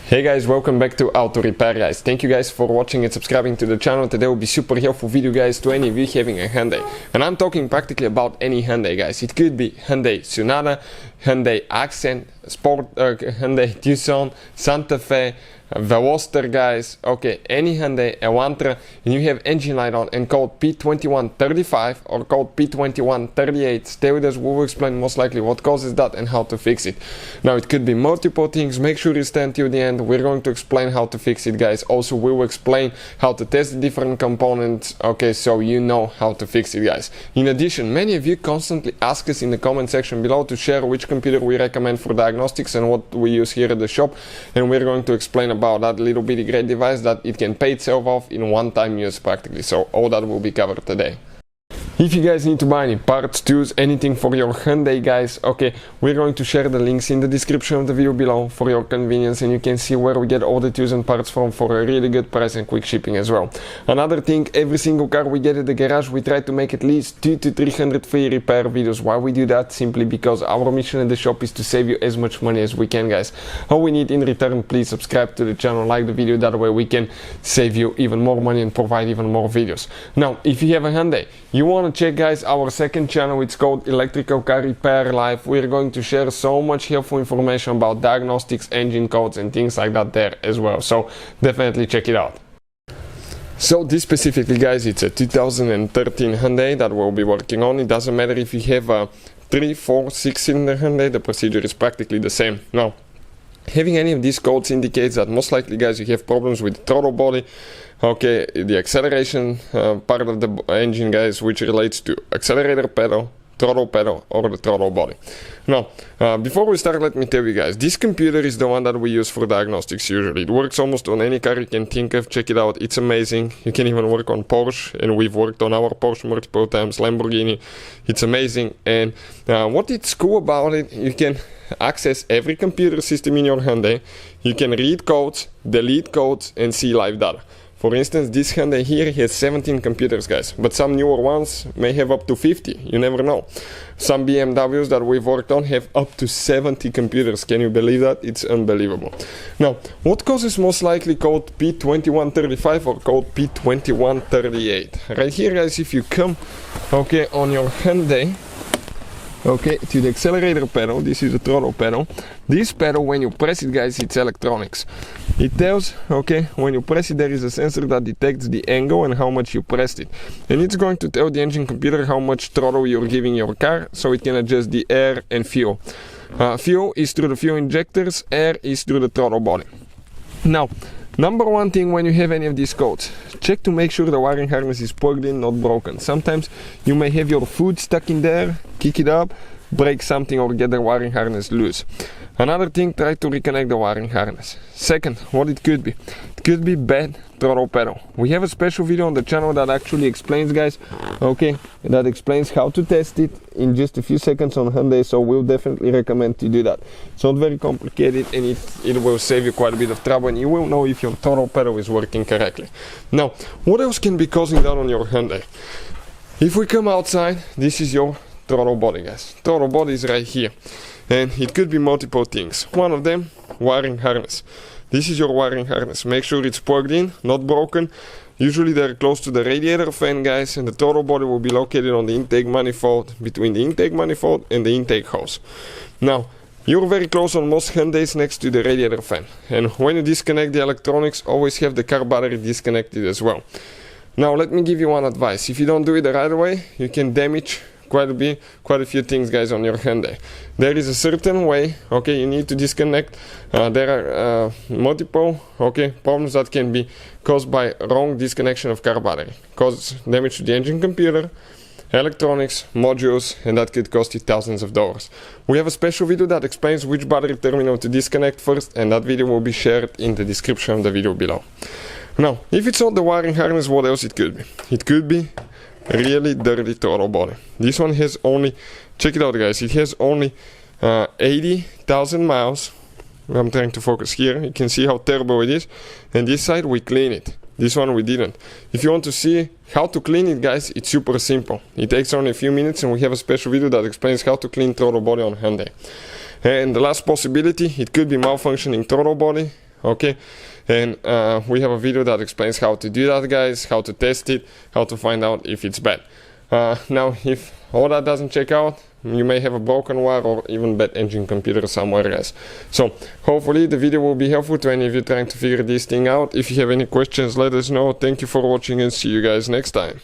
Hey guys, welcome back to Auto Repair guys. Thank you guys for watching and subscribing to the channel. Today will be super helpful video guys to any of you having a Hyundai. And I'm talking practically about any Hyundai guys. It could be Hyundai Sonata, Hyundai Accent, Hyundai Tucson, Santa Fe, Veloster guys, okay, any Hyundai Elantra, and you have engine light on and code P2135 or code P2138, stay with us, we will explain most likely what causes that and how to fix it. Now it could be multiple things, make sure you stand till the end, we're going to explain how to fix it guys. Also we will explain how to test the different components, okay, so you know how to fix it guys. In addition, many of you constantly ask us in the comment section below to share which computer we recommend for diagnostics and what we use here at the shop, and we're going to explain about that little bitty great device that it can pay itself off in one-time use practically. So all that will be covered today. If you guys need to buy any parts, tools, anything for your Hyundai guys, okay, we're going to share the links in the description of the video below for your convenience, and you can see where we get all the tools and parts from for a really good price and quick shipping as well. Another thing, every single car we get at the garage, we try to make at least 200 to 300 free repair videos. Why we do that? Simply because our mission at the shop is to save you as much money as we can guys. All we need in return, please subscribe to the channel, like the video, that way we can save you even more money and provide even more videos. Now, if you have a Hyundai, you want to check guys our second channel, it's called Electrical Car Repair Live. We're going to share so much helpful information about diagnostics, engine codes and things like that there as well, so definitely check it out. So this specifically guys, it's a 2013 Hyundai that we'll be working on. It doesn't matter if you have a 3, 4, 6 cylinder Hyundai, the procedure is practically the same. Now, having any of these codes indicates that most likely guys you have problems with the throttle body, okay, the acceleration part of the engine guys, which relates to accelerator pedal, throttle pedal or the throttle body. Now, before we start, let me tell you guys, this computer is the one that we use for diagnostics usually. It works almost on any car you can think of. Check it out, it's amazing. You can even work on Porsche, and we've worked on our Porsche multiple times, Lamborghini. It's amazing, and what is cool about it, you can access every computer system in your Hyundai. You can read codes, delete codes and see live data. For instance, this Hyundai here has 17 computers guys, but some newer ones may have up to 50, you never know. Some BMWs that we've worked on have up to 70 computers, can you believe that? It's unbelievable. Now, what causes most likely code P2135 or code P2138? Right here guys, if you come, okay, on your Hyundai, okay, to the accelerator pedal, this is the throttle pedal. This pedal, when you press it guys, it's electronics. It tells, okay, when you press it there is a sensor that detects the angle and how much you pressed it. And it's going to tell the engine computer how much throttle you're giving your car, so it can adjust the air and fuel. Fuel is through the fuel injectors, air is through the throttle body. Now, number one thing when you have any of these codes, check to make sure the wiring harness is plugged in, not broken. Sometimes you may have your foot stuck in there, kick it up, break something or get the wiring harness loose. Another thing, try to reconnect the wiring harness. Second, what it could be? It could be bad throttle pedal. We have a special video on the channel that actually explains guys, okay, that explains how to test it in just a few seconds on Hyundai, so we'll definitely recommend to do that. It's not very complicated and it will save you quite a bit of trouble, and you will know if your throttle pedal is working correctly. Now, what else can be causing that on your Hyundai? If we come outside, this is your throttle body guys. Throttle body is right here. And it could be multiple things. One of them, wiring harness. This is your wiring harness. Make sure it's plugged in, not broken. Usually they're close to the radiator fan guys, and the throttle body will be located on the intake manifold, between the intake manifold and the intake hose. Now, you're very close on most Hyundais next to the radiator fan. And when you disconnect the electronics, always have the car battery disconnected as well. Now let me give you one advice. If you don't do it the right way, you can damage quite a few things guys on your Hyundai. There is a certain way, okay, you need to disconnect. There are multiple, okay, problems that can be caused by wrong disconnection of car battery. Cause damage to the engine computer, electronics, modules, and that could cost you thousands of dollars. We have a special video that explains which battery terminal to disconnect first, and that video will be shared in the description of the video below. Now, if it's not the wiring harness, what else it could be? It could be really dirty throttle body. This one has only, check it out guys, it has only 80,000 miles. I'm trying to focus here, you can see how terrible it is. And this side we clean it, this one we didn't. If you want to see how to clean it guys, it's super simple. It takes only a few minutes, and we have a special video that explains how to clean throttle body on Hyundai. And the last possibility, it could be malfunctioning throttle body, okay? And we have a video that explains how to do that, guys, how to test it, how to find out if it's bad. Now, if all that doesn't check out, you may have a broken wire or even bad engine computer somewhere else. So hopefully the video will be helpful to any of you trying to figure this thing out. If you have any questions, let us know. Thank you for watching and see you guys next time.